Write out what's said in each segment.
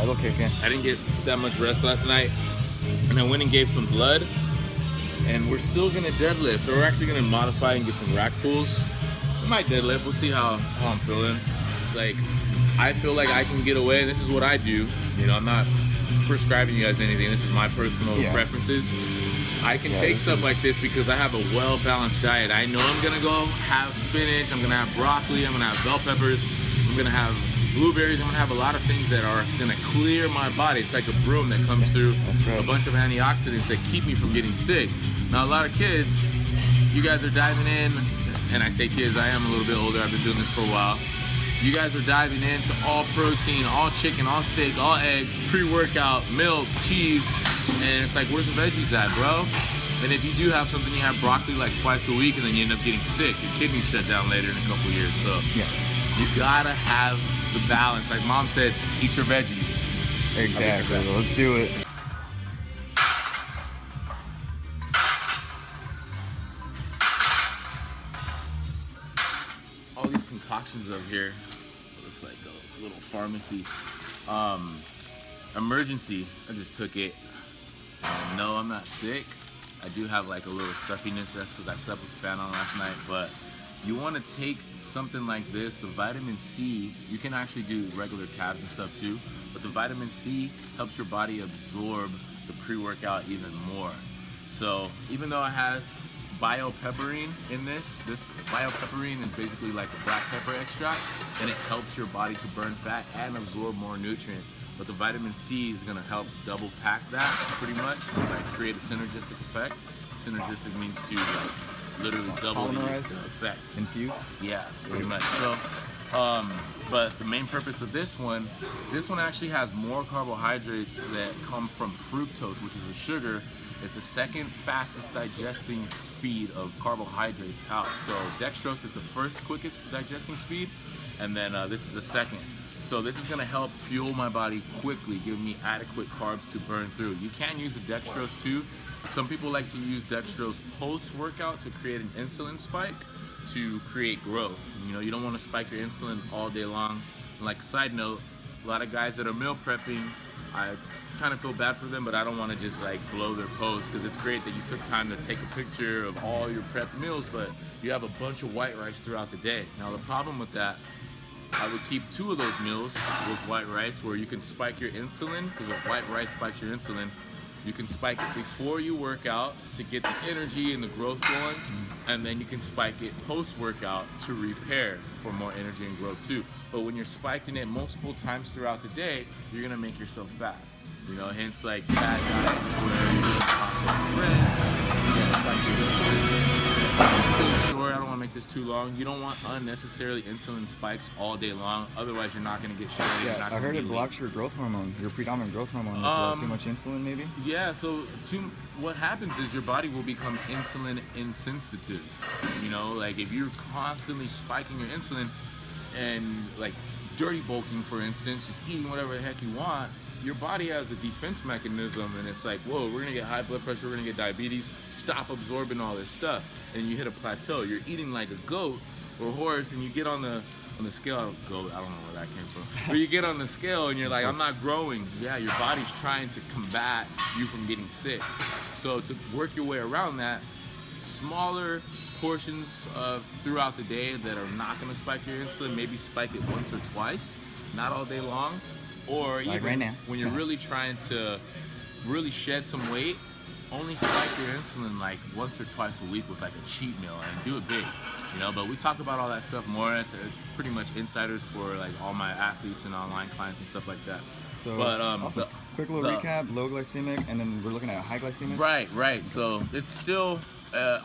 It'll kick in. I didn't get that much rest last night, and I went and gave some blood. And we're still gonna deadlift, or we're actually gonna modify and get some rack pulls. We might deadlift. We'll see how I'm feeling. It's like I feel like I can get away. This is what I do. You know, I'm not prescribing you guys anything. This is my personal preferences. I can take stuff like this because I have a well-balanced diet. I know I'm gonna go have spinach, I'm gonna have broccoli, I'm gonna have bell peppers, I'm gonna have blueberries, I'm gonna have a lot of things that are gonna clear my body. It's like a broom that comes through a bunch of antioxidants that keep me from getting sick. Now a lot of kids, you guys are diving in, and I say kids, I am a little bit older, I've been doing this for a while. You guys are diving into all protein, all chicken, all steak, all eggs, pre-workout, milk, cheese, and it's like, where's the veggies at, bro? And if you do have something, you have broccoli like twice a week, and then you end up getting sick. Your kidneys shut down later in a couple of years. So you gotta have the balance. Like mom said, eat your veggies. Exactly. Let's do it. All these concoctions up here. It's like a little pharmacy. Emergency. I just took it. No, I'm not sick. I do have like a little stuffiness. That's because I slept with the fan on last night. But you want to take something like this, the vitamin C. You can actually do regular tabs and stuff too. But the vitamin C helps your body absorb the pre-workout even more. So even though I have biopepperine in this biopepperine is basically like a black pepper extract, and it helps your body to burn fat and absorb more nutrients. But the vitamin C is gonna help double pack that pretty much, like create a synergistic effect. Synergistic means to like literally double the effects. Infuse? Yeah, pretty much. So, but the main purpose of this one actually has more carbohydrates that come from fructose, which is a sugar. It's the second fastest digesting speed of carbohydrates out. So dextrose is the first quickest digesting speed, and then this is the second. So this is gonna help fuel my body quickly, give me adequate carbs to burn through. You can use the dextrose too. Some people like to use dextrose post-workout to create an insulin spike to create growth. You know, you don't wanna spike your insulin all day long. And like a side note, a lot of guys that are meal prepping, I kind of feel bad for them, but I don't want to just like blow their post, because it's great that you took time to take a picture of all your prep meals, but you have a bunch of white rice throughout the day. Now the problem with that, I would keep 2 of those meals with white rice where you can spike your insulin, because white rice spikes your insulin. You can spike it before you work out to get the energy and the growth going, and then you can spike it post-workout to repair for more energy and growth too. But when you're spiking it multiple times throughout the day, you're gonna make yourself fat. You know, hence like fat diets where you processed breads, you gotta spike your insulin. It's pretty short, I don't wanna make this too long. You don't want unnecessarily insulin spikes all day long, otherwise you're not gonna get shredded. Yeah, I heard it blocks your growth hormone, your predominant growth hormone. Too much insulin maybe? Yeah, so what happens is your body will become insulin insensitive. You know, like if you're constantly spiking your insulin and like dirty bulking, for instance, just eating whatever the heck you want, your body has a defense mechanism, and it's like, whoa, we're gonna get high blood pressure, we're gonna get diabetes, stop absorbing all this stuff. And you hit a plateau. You're eating like a goat or a horse, and you get on the scale, goat, I don't know where that came from, but you get on the scale and you're like, I'm not growing. Yeah, your body's trying to combat you from getting sick. So to work your way around that, smaller portions throughout the day that are not gonna spike your insulin, maybe spike it once or twice, not all day long. Or like even right now, when you're really trying to really shed some weight, only spike your insulin like once or twice a week with like a cheat meal, and do it big, you know. But we talk about all that stuff more. It's pretty much insiders for like all my athletes and online clients and stuff like that. So, but also, quick little recap: low glycemic, and then we're looking at high glycemic. Right. So it's still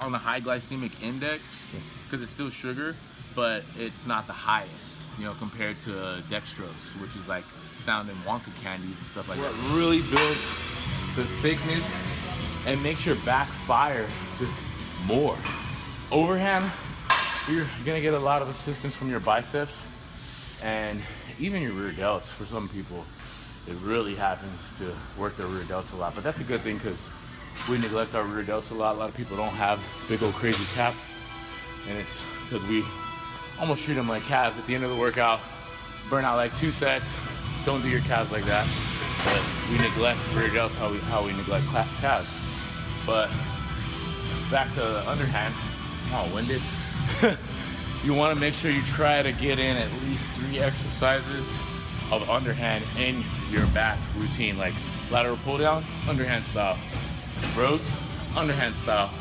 on the high glycemic index because it's still sugar, but it's not the highest, you know, compared to dextrose, which is like found in Wonka candies and stuff like that. What really builds the thickness and makes your back fire just more. Overhand, you're gonna get a lot of assistance from your biceps and even your rear delts. For some people, it really happens to work their rear delts a lot, but that's a good thing because we neglect our rear delts a lot. A lot of people don't have big old crazy calves, and it's because we almost treat them like calves. At the end of the workout, burn out like 2 sets, don't do your calves like that. But we neglect rear delts how we neglect calves. But back to the underhand. Oh, winded. You want to make sure you try to get in at least 3 exercises of underhand in your back routine, like lateral pull down, underhand style, rows, underhand style.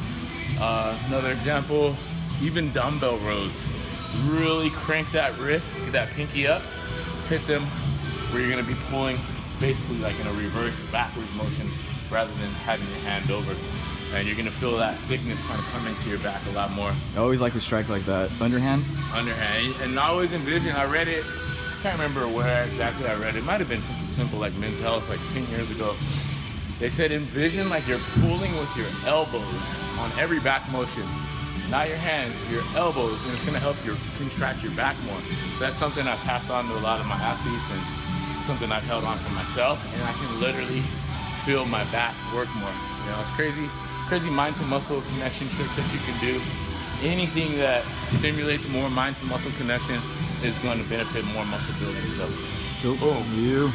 Another example, even dumbbell rows. Really crank that wrist, get that pinky up, hit them where you're going to be pulling basically like in a reverse backwards motion rather than having your hand over. And you're gonna feel that thickness kind of come into your back a lot more. I always like to strike like that. Underhands? Underhand. And I always envision, I read it, I can't remember where exactly I read it. It might have been something simple like Men's Health like 10 years ago. They said envision like you're pulling with your elbows on every back motion. Not your hands, your elbows, and it's gonna help you contract your back more. So that's something I pass on to a lot of my athletes and something I've held on for myself, and I can literally feel my back work more. You know, it's crazy mind to muscle connection tricks that you can do. Anything that stimulates more mind to muscle connection is going to benefit more muscle building. So, cool. Boom. You.